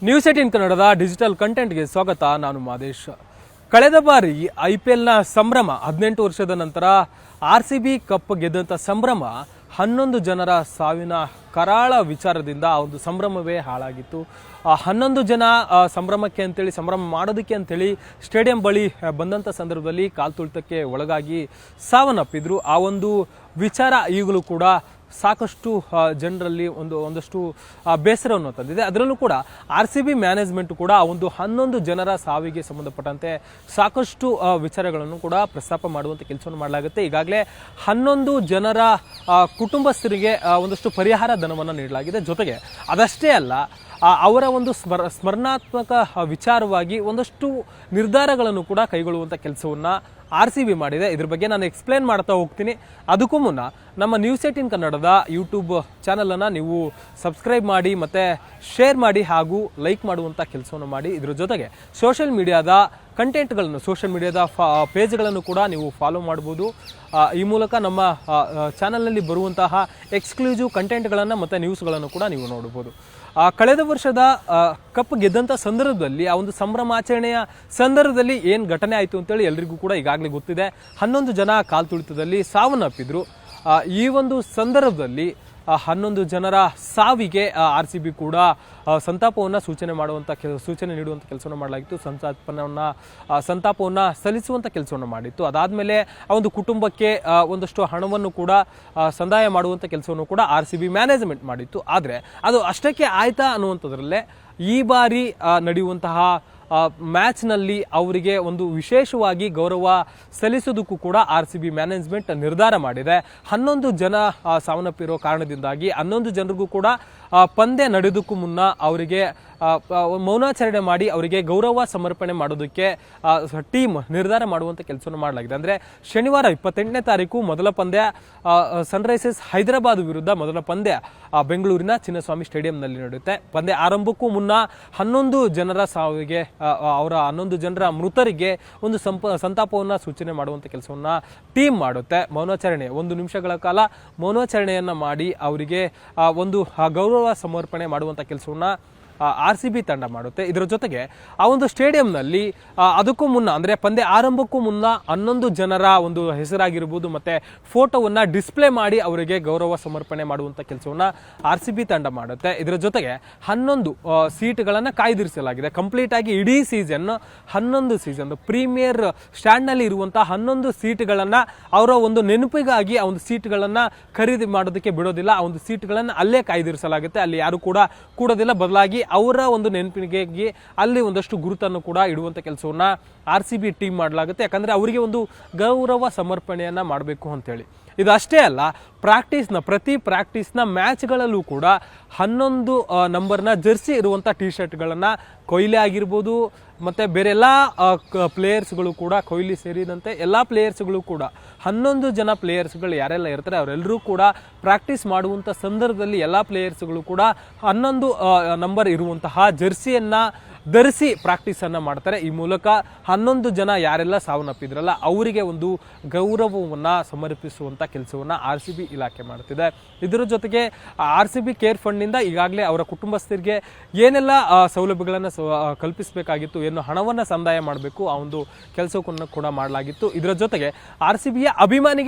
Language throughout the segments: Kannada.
ನ್ಯೂಸ್18 ಕನ್ನಡದ ಡಿಜಿಟಲ್ ಕಂಟೆಂಟ್ಗೆ ಸ್ವಾಗತ. ನಾನು ಮಾದೇಶ್. ಕಳೆದ ಬಾರಿ IPLನ ಸಂಭ್ರಮ 18 ವರ್ಷದ ನಂತರ RCB ಕಪ್ ಗೆದ್ದಂಥ ಸಂಭ್ರಮ 11 ಜನರ ಸಾವಿನ ಕರಾಳ ವಿಚಾರದಿಂದ ಆ ಒಂದು ಸಂಭ್ರಮವೇ ಹಾಳಾಗಿತ್ತು. 11 ಜನ ಸಂಭ್ರಮಕ್ಕೆ ಅಂತೇಳಿ ಸಂಭ್ರಮ ಮಾಡೋದಕ್ಕೆ ಅಂತೇಳಿ ಸ್ಟೇಡಿಯಂ ಬಳಿ ಬಂದಂಥ ಸಂದರ್ಭದಲ್ಲಿ ಕಾಲ್ತುಳಿತಕ್ಕೆ ಒಳಗಾಗಿ ಸಾವನ್ನಪ್ಪಿದ್ರು. ಆ ಒಂದು ವಿಚಾರ ಈಗಲೂ ಕೂಡ ಸಾಕಷ್ಟು ಜನರಲ್ಲಿ ಒಂದಷ್ಟು ಬೇಸರವನ್ನು ತಂದಿದೆ. ಅದರಲ್ಲೂ ಕೂಡ RCB ಮ್ಯಾನೇಜ್ಮೆಂಟ್ ಕೂಡ ಆ ಒಂದು 11 ಜನರ ಸಾವಿಗೆ ಸಂಬಂಧಪಟ್ಟಂತೆ ಸಾಕಷ್ಟು ವಿಚಾರಗಳನ್ನು ಕೂಡ ಪ್ರಸ್ತಾಪ ಮಾಡುವಂಥ ಕೆಲಸವನ್ನು ಮಾಡಲಾಗುತ್ತೆ. ಈಗಾಗಲೇ 11 ಜನರ ಕುಟುಂಬಸ್ಥರಿಗೆ ಒಂದಷ್ಟು ಪರಿಹಾರ ಧನವನ್ನು ನೀಡಲಾಗಿದೆ. ಜೊತೆಗೆ ಅದಷ್ಟೇ ಅಲ್ಲ, ಅವರ ಒಂದು ಸ್ಮರಣಾತ್ಮಕ ವಿಚಾರವಾಗಿ ಒಂದಷ್ಟು ನಿರ್ಧಾರಗಳನ್ನು ಕೂಡ ಕೈಗೊಳ್ಳುವಂಥ ಕೆಲಸವನ್ನು RCB ಮಾಡಿದೆ. ಇದ್ರ ಬಗ್ಗೆ ನಾನು ಎಕ್ಸ್ಪ್ಲೇನ್ ಮಾಡ್ತಾ ಹೋಗ್ತೀನಿ. ಅದಕ್ಕೂ ಮುನ್ನ ನಮ್ಮ ನ್ಯೂಸ್18 ಕನ್ನಡದ ಯೂಟ್ಯೂಬ್ ಚಾನಲನ್ನು ನೀವು ಸಬ್ಸ್ಕ್ರೈಬ್ ಮಾಡಿ ಮತ್ತು ಶೇರ್ ಮಾಡಿ ಹಾಗೂ ಲೈಕ್ ಮಾಡುವಂಥ ಕೆಲಸವನ್ನು ಮಾಡಿ. ಇದ್ರ ಜೊತೆಗೆ ಸೋಷಿಯಲ್ ಮೀಡಿಯಾದ ಕಂಟೆಂಟ್ಗಳನ್ನು, ಸೋಷಿಯಲ್ ಮೀಡಿಯಾದ ಪೇಜ್ಗಳನ್ನು ಕೂಡ ನೀವು ಫಾಲೋ ಮಾಡ್ಬೋದು. ಈ ಮೂಲಕ ನಮ್ಮ ಚಾನಲ್ನಲ್ಲಿ ಬರುವಂತಹ ಎಕ್ಸ್ಕ್ಲೂಸಿವ್ ಕಂಟೆಂಟ್ಗಳನ್ನು ಮತ್ತು ನ್ಯೂಸ್ಗಳನ್ನು ಕೂಡ ನೀವು ನೋಡ್ಬೋದು. ಕಳೆದ ವರ್ಷದ ಕಪ್ ಗೆದ್ದಂಥ ಸಂದರ್ಭದಲ್ಲಿ ಆ ಒಂದು ಸಂಭ್ರಮಾಚರಣೆಯ ಸಂದರ್ಭದಲ್ಲಿ ಏನು ಘಟನೆ ಆಯಿತು ಅಂತೇಳಿ ಎಲ್ರಿಗೂ ಕೂಡ ಈಗಾಗಲೇ ಗೊತ್ತಿದೆ. 11 ಜನ ಕಾಲ್ತುಳಿತದಲ್ಲಿ ಸಾವನ್ನಪ್ಪಿದ್ರು. ಈ ಒಂದು ಸಂದರ್ಭದಲ್ಲಿ 11 ಜನರ ಸಾವಿಗೆ RCB ಕೂಡ ಸಂತಾಪವನ್ನು ಸೂಚನೆ ನೀಡುವಂಥ ಕೆಲಸವನ್ನು ಮಾಡಲಾಗಿತ್ತು. ಸಂತಾಪವನ್ನು ಸಲ್ಲಿಸುವಂಥ ಕೆಲಸವನ್ನು ಮಾಡಿತ್ತು. ಅದಾದಮೇಲೆ ಆ ಒಂದು ಕುಟುಂಬಕ್ಕೆ ಒಂದಷ್ಟು ಹಣವನ್ನು ಕೂಡ ಸಂದಾಯ ಮಾಡುವಂಥ ಕೆಲಸವನ್ನು ಕೂಡ RCB ಮ್ಯಾನೇಜ್ಮೆಂಟ್ ಮಾಡಿತ್ತು. ಆದರೆ ಅದು ಅಷ್ಟಕ್ಕೆ ಆಯ್ತಾ ಅನ್ನುವಂಥದ್ರಲ್ಲೇ ಈ ಬಾರಿ ನಡೆಯುವಂತಹ ಮ್ಯಾಚ್ನಲ್ಲಿ ಅವರಿಗೆ ಒಂದು ವಿಶೇಷವಾಗಿ ಗೌರವ ಸಲ್ಲಿಸೋದಕ್ಕೂ ಕೂಡ RCB ಮ್ಯಾನೇಜ್ಮೆಂಟ್ ನಿರ್ಧಾರ ಮಾಡಿದೆ. 11 ಜನ ಸಾವನ್ನಪ್ಪಿರೋ ಕಾರಣದಿಂದಾಗಿ 11 ಜನರಿಗೂ ಕೂಡ ಪಂದ್ಯ ನಡೆಯೋದಕ್ಕೂ ಮುನ್ನ ಅವರಿಗೆ ಮೌನಾಚರಣೆ ಮಾಡಿ ಅವರಿಗೆ ಗೌರವ ಸಮರ್ಪಣೆ ಮಾಡೋದಕ್ಕೆ ಟೀಮ್ ನಿರ್ಧಾರ ಮಾಡುವಂಥ ಕೆಲಸವನ್ನು ಮಾಡಲಾಗಿದೆ. ಅಂದರೆ ಶನಿವಾರ 28ನೇ ತಾರೀಕು ಮೊದಲ ಪಂದ್ಯ ಸನ್ರೈಸರ್ಸ್ ಹೈದರಾಬಾದ್ ವಿರುದ್ಧ ಮೊದಲ ಪಂದ್ಯ ಬೆಂಗಳೂರಿನ ಚಿನ್ನಸ್ವಾಮಿ ಸ್ಟೇಡಿಯಂನಲ್ಲಿ ನಡೆಯುತ್ತೆ. ಪಂದ್ಯ ಆರಂಭಕ್ಕೂ ಮುನ್ನ 11 ಜನರ ಸಾವಿಗೆ, ಅವರ 11 ಜನರ ಮೃತರಿಗೆ ಒಂದು ಸಂತಾಪವನ್ನು ಸೂಚನೆ ಮಾಡುವಂಥ ಕೆಲಸವನ್ನು ಟೀಮ್ ಮಾಡುತ್ತೆ. ಮೌನಾಚರಣೆ 1 ನಿಮಿಷಗಳ ಕಾಲ ಮೌನಾಚರಣೆಯನ್ನು ಮಾಡಿ ಅವರಿಗೆ ಒಂದು ಗೌರವ ಸಮರ್ಪಣೆ ಮಾಡುವಂಥ ಕೆಲಸವನ್ನು RCB ತಂಡ ಮಾಡುತ್ತೆ. ಇದರ ಜೊತೆಗೆ ಆ ಒಂದು ಸ್ಟೇಡಿಯಂನಲ್ಲಿ ಅದಕ್ಕೂ ಮುನ್ನ, ಅಂದರೆ ಪಂದ್ಯ ಆರಂಭಕ್ಕೂ ಮುನ್ನ 11 ಜನರ ಒಂದು ಹೆಸರಾಗಿರ್ಬೋದು ಮತ್ತು ಫೋಟೋವನ್ನು ಡಿಸ್ಪ್ಲೇ ಮಾಡಿ ಅವರಿಗೆ ಗೌರವ ಸಮರ್ಪಣೆ ಮಾಡುವಂಥ ಕೆಲಸವನ್ನು RCB ತಂಡ ಮಾಡುತ್ತೆ. ಇದರ ಜೊತೆಗೆ 11 ಸೀಟ್ಗಳನ್ನು ಕಾಯ್ದಿರಿಸಲಾಗಿದೆ. ಕಂಪ್ಲೀಟ್ ಆಗಿ ಇಡೀ ಸೀಸನ್ 11 ಸೀಸನ್ ಪ್ರೀಮಿಯರ್ ಸ್ಟ್ಯಾಂಡ್ನಲ್ಲಿ ಇರುವಂಥ 11 ಸೀಟ್ಗಳನ್ನು ಅವರ ಒಂದು ನೆನಪಿಗಾಗಿ ಆ ಒಂದು ಸೀಟ್ಗಳನ್ನು ಖರೀದಿ ಮಾಡೋದಕ್ಕೆ ಬಿಡೋದಿಲ್ಲ. ಆ ಒಂದು ಸೀಟ್ಗಳನ್ನು ಅಲ್ಲೇ ಕಾಯ್ದಿರಿಸಲಾಗುತ್ತೆ. ಅಲ್ಲಿ ಯಾರು ಕೂಡ ಕೂಡೋದಿಲ್ಲ. ಬದಲಾಗಿ ಅವರ ಒಂದು ನೆನಪಿಗೆ ಅಲ್ಲಿ ಒಂದಷ್ಟು ಗುರುತನ್ನು ಕೂಡ ಇಡುವಂಥ ಕೆಲಸವನ್ನು RCB ಟೀಮ್ ಮಾಡಲಾಗುತ್ತೆ. ಯಾಕಂದರೆ ಅವರಿಗೆ ಒಂದು ಗೌರವ ಸಮರ್ಪಣೆಯನ್ನು ಮಾಡಬೇಕು ಅಂತೇಳಿ. ಇದು ಅಷ್ಟೇ ಅಲ್ಲ, ಪ್ರತಿ ಪ್ರಾಕ್ಟೀಸ್ನ ಮ್ಯಾಚ್ಗಳಲ್ಲೂ ಕೂಡ 11 ನಂಬರ್ನ ಜರ್ಸಿ ಇರುವಂಥ ಟಿ ಶರ್ಟ್ಗಳನ್ನು ಕೊಹ್ಲಿ ಆಗಿರ್ಬೋದು ಮತ್ತು ಬೇರೆ ಎಲ್ಲ ಪ್ಲೇಯರ್ಸ್ಗಳು ಕೂಡ, ಕೊಹ್ಲಿ ಸೇರಿದಂತೆ ಎಲ್ಲ ಪ್ಲೇಯರ್ಸ್ಗಳು ಕೂಡ 11 ಜನ ಪ್ಲೇಯರ್ಸ್ಗಳು ಯಾರೆಲ್ಲ ಇರ್ತಾರೆ ಅವರೆಲ್ಲರೂ ಕೂಡ ಪ್ರಾಕ್ಟೀಸ್ ಮಾಡುವಂಥ ಸಂದರ್ಭದಲ್ಲಿ ಎಲ್ಲ ಪ್ಲೇಯರ್ಸ್ಗಳು ಕೂಡ 11 ನಂಬರ್ ಇರುವಂತಹ ಜರ್ಸಿಯನ್ನು ಧರಿಸಿ ಪ್ರಾಕ್ಟೀಸನ್ನು ಮಾಡ್ತಾರೆ. ಈ ಮೂಲಕ 11 ಜನ ಯಾರೆಲ್ಲ ಸಾವನ್ನಪ್ಪಿದ್ರಲ್ಲ ಅವರಿಗೆ ಒಂದು ಗೌರವವನ್ನು ಸಮರ್ಪಿಸುವಂಥ ಕೆಲಸವನ್ನು RCB ಇಲಾಖೆ ಮಾಡ್ತಿದೆ. ಇದರ ಜೊತೆಗೆ RCB ಕೇರ್ ಫಂಡ್ನಿಂದ ಈಗಾಗಲೇ ಅವರ ಕುಟುಂಬಸ್ಥರಿಗೆ ಏನೆಲ್ಲ ಸೌಲಭ್ಯಗಳನ್ನು ಕಲ್ಪಿಸಬೇಕಾಗಿತ್ತು, ಏನು ಹಣವನ್ನು ಸಂದಾಯ ಮಾಡಬೇಕು, ಆ ಒಂದು ಕೆಲಸವನ್ನು ಕೂಡ ಮಾಡಲಾಗಿತ್ತು. ಇದರ ಜೊತೆಗೆ RCBಯ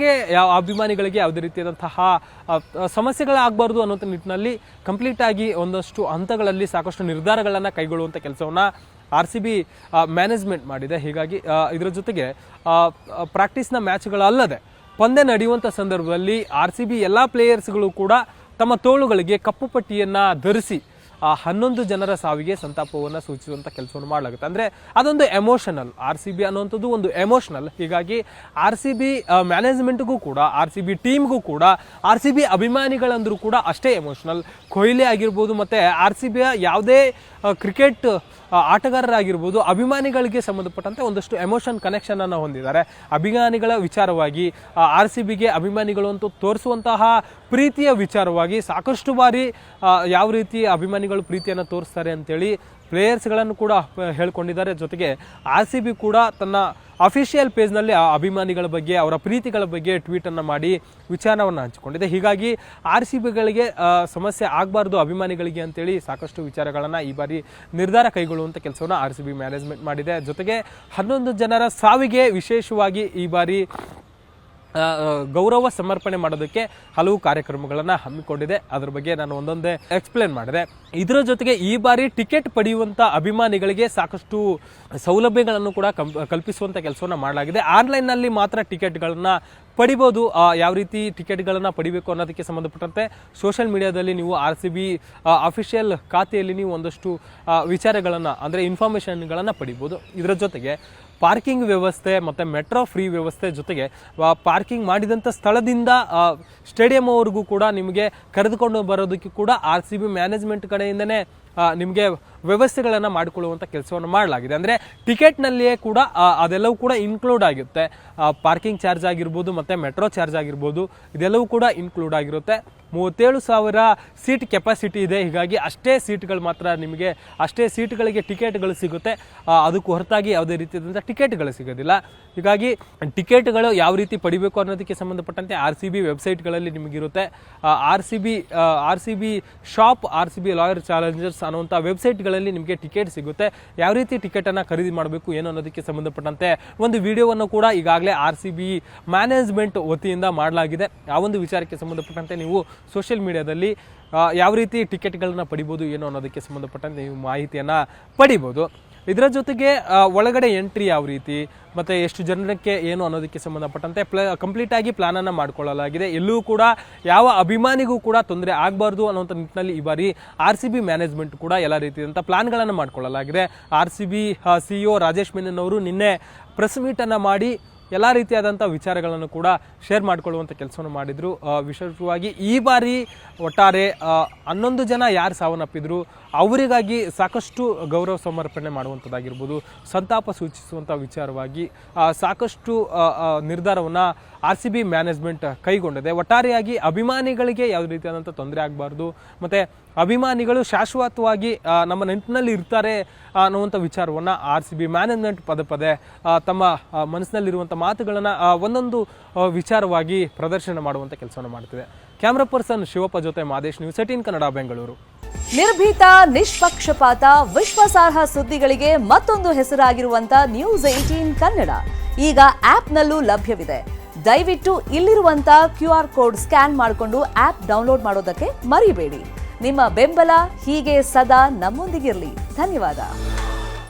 ಅಭಿಮಾನಿಗಳಿಗೆ ಯಾವುದೇ ರೀತಿಯಾದಂತಹ ಸಮಸ್ಯೆಗಳಾಗಬಾರ್ದು ಅನ್ನೋ ನಿಟ್ಟಿನಲ್ಲಿ ಕಂಪ್ಲೀಟ್ ಆಗಿ ಒಂದಷ್ಟು ಹಂತಗಳಲ್ಲಿ ಸಾಕಷ್ಟು ನಿರ್ಧಾರಗಳನ್ನು ಕೈಗೊಳ್ಳುವಂಥ ಕೆಲಸವನ್ನು RCB ಮ್ಯಾನೇಜ್ಮೆಂಟ್ ಮಾಡಿದೆ. ಹೀಗಾಗಿ ಇದರ ಜೊತೆಗೆ ಪ್ರಾಕ್ಟೀಸ್ನ ಮ್ಯಾಚ್ಗಳಲ್ಲದೆ ಪಂದ್ಯ ನಡೆಯುವಂಥ ಸಂದರ್ಭದಲ್ಲಿ RCB ಎಲ್ಲ ಪ್ಲೇಯರ್ಸ್ಗಳು ಕೂಡ ತಮ್ಮ ತೋಳುಗಳಿಗೆ ಕಪ್ಪು ಪಟ್ಟಿಯನ್ನು ಧರಿಸಿ 11 ಜನರ ಸಾವಿಗೆ ಸಂತಾಪವನ್ನು ಸೂಚಿಸುವಂಥ ಕೆಲಸವನ್ನು ಮಾಡಲಾಗುತ್ತೆ. ಅಂದರೆ ಅದೊಂದು ಎಮೋಷನಲ್, RCB ಅನ್ನುವಂಥದ್ದು ಒಂದು ಎಮೋಷನಲ್. ಹೀಗಾಗಿ RCB ಮ್ಯಾನೇಜ್ಮೆಂಟ್ಗೂ ಕೂಡ, RCB ಟೀಮ್ಗೂ ಕೂಡ, RCB ಅಭಿಮಾನಿಗಳಂದ್ರೂ ಕೂಡ ಅಷ್ಟೇ ಎಮೋಷನಲ್. ಕೊಹ್ಲಿ ಆಗಿರ್ಬೋದು ಮತ್ತು RCBಯ ಯಾವುದೇ ಕ್ರಿಕೆಟ್ ಆಟಗಾರರಾಗಿರ್ಬೋದು ಅಭಿಮಾನಿಗಳಿಗೆ ಸಂಬಂಧಪಟ್ಟಂತೆ ಒಂದಷ್ಟು ಎಮೋಷನ್ ಕನೆಕ್ಷನನ್ನು ಹೊಂದಿದ್ದಾರೆ. ಅಭಿಮಾನಿಗಳ ವಿಚಾರವಾಗಿ RCBಗೆ ಅಭಿಮಾನಿಗಳು ಅಂತೂ ತೋರಿಸುವಂತಹ ಪ್ರೀತಿಯ ವಿಚಾರವಾಗಿ ಸಾಕಷ್ಟು ಬಾರಿ ಯಾವ ರೀತಿ ಅಭಿಮಾನಿಗಳು ಅಭಿಮಾನಿಗಳು ಪ್ರೀತಿಯನ್ನು ತೋರಿಸ್ತಾರೆ ಅಂತೇಳಿ ಪ್ಲೇಯರ್ಸ್ಗಳನ್ನು ಕೂಡ ಹೇಳ್ಕೊಂಡಿದ್ದಾರೆ. ಜೊತೆಗೆ RCB ಕೂಡ ತನ್ನ ಅಫಿಷಿಯಲ್ ಪೇಜ್ನಲ್ಲಿ ಆ ಅಭಿಮಾನಿಗಳ ಬಗ್ಗೆ ಅವರ ಪ್ರೀತಿಗಳ ಬಗ್ಗೆ ಟ್ವೀಟನ್ನು ಮಾಡಿ ವಿಚಾರವನ್ನು ಹಂಚಿಕೊಂಡಿದೆ. ಹೀಗಾಗಿ RCBಗಳಿಗೆ ಸಮಸ್ಯೆ ಆಗಬಾರ್ದು ಅಭಿಮಾನಿಗಳಿಗೆ ಅಂತೇಳಿ ಸಾಕಷ್ಟು ವಿಚಾರಗಳನ್ನು ಈ ಬಾರಿ ನಿರ್ಧಾರ ಕೈಗೊಳ್ಳುವಂಥ ಕೆಲಸವನ್ನು RCB ಮ್ಯಾನೇಜ್ಮೆಂಟ್ ಮಾಡಿದೆ. ಜೊತೆಗೆ 11 ಜನರ ಸಾವಿಗೆ ವಿಶೇಷವಾಗಿ ಈ ಬಾರಿ ಗೌರವ ಸಮರ್ಪಣೆ ಮಾಡೋದಕ್ಕೆ ಹಲವು ಕಾರ್ಯಕ್ರಮಗಳನ್ನು ಹಮ್ಮಿಕೊಂಡಿದೆ. ಅದ್ರ ಬಗ್ಗೆ ನಾನು ಒಂದೊಂದೇ ಎಕ್ಸ್ಪ್ಲೇನ್ ಮಾಡಿದೆ. ಇದರ ಜೊತೆಗೆ ಈ ಬಾರಿ ಟಿಕೆಟ್ ಪಡೆಯುವಂಥ ಅಭಿಮಾನಿಗಳಿಗೆ ಸಾಕಷ್ಟು ಸೌಲಭ್ಯಗಳನ್ನು ಕೂಡ ಕಲ್ಪಿಸುವಂಥ ಕೆಲಸವನ್ನು ಮಾಡಲಾಗಿದೆ. ಆನ್ಲೈನ್ನಲ್ಲಿ ಮಾತ್ರ ಟಿಕೆಟ್ಗಳನ್ನು ಪಡಿಬೋದು. ಯಾವ ರೀತಿ ಟಿಕೆಟ್ಗಳನ್ನು ಪಡಿಬೇಕು ಅನ್ನೋದಕ್ಕೆ ಸಂಬಂಧಪಟ್ಟಂತೆ ಸೋಷಿಯಲ್ ಮೀಡಿಯಾದಲ್ಲಿ ನೀವು RCB ಅಫಿಷಿಯಲ್ ಖಾತೆಯಲ್ಲಿ ನೀವು ಒಂದಷ್ಟು ವಿಚಾರಗಳನ್ನು ಅಂದರೆ ಇನ್ಫಾರ್ಮೇಷನ್ಗಳನ್ನು ಪಡಿಬೋದು. ಇದರ ಜೊತೆಗೆ ಪಾರ್ಕಿಂಗ್ ವ್ಯವಸ್ಥೆ ಮತ್ತು ಮೆಟ್ರೋ ಫ್ರೀ ವ್ಯವಸ್ಥೆ ಜೊತೆಗೆ ಪಾರ್ಕಿಂಗ್ ಮಾಡಿದಂಥ ಸ್ಥಳದಿಂದ ಸ್ಟೇಡಿಯಂವರೆಗೂ ಕೂಡ ನಿಮಗೆ ಕರೆದುಕೊಂಡು ಬರೋದಕ್ಕೆ ಕೂಡ RCB ಮ್ಯಾನೇಜ್ಮೆಂಟ್ ಕಡೆಯಿಂದನೇ ನಿಮಗೆ ವ್ಯವಸ್ಥೆಗಳನ್ನು ಮಾಡಿಕೊಳ್ಳುವಂಥ ಕೆಲಸವನ್ನು ಮಾಡಲಾಗಿದೆ. ಅಂದರೆ ಟಿಕೆಟ್ನಲ್ಲಿಯೇ ಕೂಡ ಅದೆಲ್ಲವೂ ಕೂಡ ಇನ್ಕ್ಲೂಡ್ ಆಗಿರುತ್ತೆ. ಪಾರ್ಕಿಂಗ್ ಚಾರ್ಜ್ ಆಗಿರ್ಬೋದು ಮತ್ತು ಮೆಟ್ರೋ ಚಾರ್ಜ್ ಆಗಿರ್ಬೋದು, ಇದೆಲ್ಲವೂ ಕೂಡ ಇನ್ಕ್ಲೂಡ್ ಆಗಿರುತ್ತೆ. 37,000 ಸೀಟ್ ಕೆಪಾಸಿಟಿ ಇದೆ. ಹೀಗಾಗಿ ಅಷ್ಟೇ ಸೀಟ್ಗಳು ಮಾತ್ರ ನಿಮಗೆ ಅಷ್ಟೇ ಸೀಟ್ಗಳಿಗೆ ಟಿಕೆಟ್ಗಳು ಸಿಗುತ್ತೆ. ಅದಕ್ಕೂ ಹೊರತಾಗಿ ಯಾವುದೇ ರೀತಿಯಾದಂಥ ಟಿಕೆಟ್ಗಳು ಸಿಗೋದಿಲ್ಲ. ಹೀಗಾಗಿ ಟಿಕೆಟ್ಗಳು ಯಾವ ರೀತಿ ಪಡಿಬೇಕು ಅನ್ನೋದಕ್ಕೆ ಸಂಬಂಧಪಟ್ಟಂತೆ RCB ವೆಬ್ಸೈಟ್ಗಳಲ್ಲಿ ನಿಮಗಿರುತ್ತೆ. RCB shop, RCB lawyer Challengers ಅನ್ನುವಂಥ ವೆಬ್ಸೈಟ್ಗಳಲ್ಲಿ ನಿಮಗೆ ಟಿಕೆಟ್ ಸಿಗುತ್ತೆ. ಯಾವ ರೀತಿ ಟಿಕೆಟನ್ನು ಖರೀದಿ ಮಾಡಬೇಕು ಏನು ಅನ್ನೋದಕ್ಕೆ ಸಂಬಂಧಪಟ್ಟಂತೆ ಒಂದು ವಿಡಿಯೋವನ್ನು ಕೂಡ ಈಗಾಗಲೇ RCB ಮ್ಯಾನೇಜ್ಮೆಂಟ್ ವತಿಯಿಂದ ಮಾಡಲಾಗಿದೆ. ಆ ಒಂದು ವಿಚಾರಕ್ಕೆ ಸಂಬಂಧಪಟ್ಟಂತೆ ನೀವು ಸೋಷಿಯಲ್ ಮೀಡಿಯಾದಲ್ಲಿ ಯಾವ ರೀತಿ ಟಿಕೆಟ್ಗಳನ್ನ ಪಡಿಬೋದು ಏನು ಅನ್ನೋದಕ್ಕೆ ಸಂಬಂಧಪಟ್ಟಂತೆ ನೀವು ಮಾಹಿತಿಯನ್ನು ಪಡಿಬೋದು. ಇದರ ಜೊತೆಗೆ ಒಳಗಡೆ ಎಂಟ್ರಿ ಯಾವ ರೀತಿ ಮತ್ತು ಎಷ್ಟು ಜನಕ್ಕೆ ಏನು ಅನ್ನೋದಕ್ಕೆ ಸಂಬಂಧಪಟ್ಟಂತೆ ಕಂಪ್ಲೀಟಾಗಿ ಪ್ಲಾನನ್ನು ಮಾಡಿಕೊಳ್ಳಲಾಗಿದೆ. ಎಲ್ಲೂ ಕೂಡ ಯಾವ ಅಭಿಮಾನಿಗೂ ಕೂಡ ತೊಂದರೆ ಆಗಬಾರ್ದು ಅನ್ನೋಂಥ ನಿಟ್ಟಿನಲ್ಲಿ ಈ ಬಾರಿ RCB ಮ್ಯಾನೇಜ್ಮೆಂಟ್ ಕೂಡ ಎಲ್ಲ ರೀತಿಯಾದಂಥ ಪ್ಲಾನ್ಗಳನ್ನು ಮಾಡಿಕೊಳ್ಳಲಾಗಿದೆ. RCB CEO ರಾಜೇಶ್ ಮೆನನ್ ಅವರು ನಿನ್ನೆ ಪ್ರೆಸ್ ಮೀಟನ್ನು ಮಾಡಿ ಎಲ್ಲ ರೀತಿಯಾದಂಥ ವಿಚಾರಗಳನ್ನು ಕೂಡ ಶೇರ್ ಮಾಡಿಕೊಳ್ಳುವಂಥ ಕೆಲಸವನ್ನು ಮಾಡಿದರು. ವಿಶೇಷವಾಗಿ ಈ ಬಾರಿ ಒಟ್ಟಾರೆ 11 ಜನ ಯಾರು ಸಾವನ್ನಪ್ಪಿದ್ರು ಅವರಿಗಾಗಿ ಸಾಕಷ್ಟು ಗೌರವ ಸಮರ್ಪಣೆ ಮಾಡುವಂಥದ್ದಾಗಿರ್ಬೋದು, ಸಂತಾಪ ಸೂಚಿಸುವಂಥ ವಿಚಾರವಾಗಿ ಸಾಕಷ್ಟು ನಿರ್ಧಾರವನ್ನು RCB ಮ್ಯಾನೇಜ್ಮೆಂಟ್ ಕೈಗೊಂಡಿದೆ. ಒಟ್ಟಾರೆಯಾಗಿ ಅಭಿಮಾನಿಗಳಿಗೆ ಯಾವುದೇ ರೀತಿಯಾದಂಥ ತೊಂದರೆ ಆಗಬಾರ್ದು ಮತ್ತು ಅಭಿಮಾನಿಗಳು ಶಾಶ್ವತವಾಗಿ ನಮ್ಮ ನೆನಪಿನಲ್ಲಿ ಇರ್ತಾರೆ ಅನ್ನುವಂಥ ವಿಚಾರವನ್ನು RCB ಮ್ಯಾನೇಜ್ಮೆಂಟ್ ಪದೇ ತಮ್ಮ ಮನಸ್ಸಿನಲ್ಲಿರುವಂಥ ಮಾತುಗಳನ್ನು ಒಂದೊಂದು ವಿಚಾರವಾಗಿ ಪ್ರದರ್ಶನ ಮಾಡುವಂಥ ಕೆಲಸವನ್ನು ಮಾಡ್ತಿದೆ. ಕ್ಯಾಮ್ರಾ ಪರ್ಸನ್ ಶಿವಪ್ಪ ಜೊತೆ ಮಾದೇಶ್, ನ್ಯೂಸ್ 18 ಕನ್ನಡ, ಬೆಂಗಳೂರು. ನಿರ್ಭೀತ, ನಿಷ್ಪಕ್ಷಪಾತ, ವಿಶ್ವಾಸಾರ್ಹ ಸುದ್ದಿಗಳಿಗೆ ಮತ್ತೊಂದು ಹೆಸರಾಗಿರುವಂತ ನ್ಯೂಸ್ 18 ಕನ್ನಡ ಈಗ ಆಪ್ನಲ್ಲೂ ಲಭ್ಯವಿದೆ. ದಯವಿಟ್ಟು ಇಲ್ಲಿರುವಂತ QR ಕೋಡ್ ಸ್ಕ್ಯಾನ್ ಮಾಡಿಕೊಂಡು ಆಪ್ ಡೌನ್ಲೋಡ್ ಮಾಡೋದಕ್ಕೆ ಮರಿಬೇಡಿ. ನಿಮ್ಮ ಬೆಂಬಲ ಹೀಗೆ ಸದಾ ನಮ್ಮೊಂದಿಗಿರಲಿ. ಧನ್ಯವಾದ.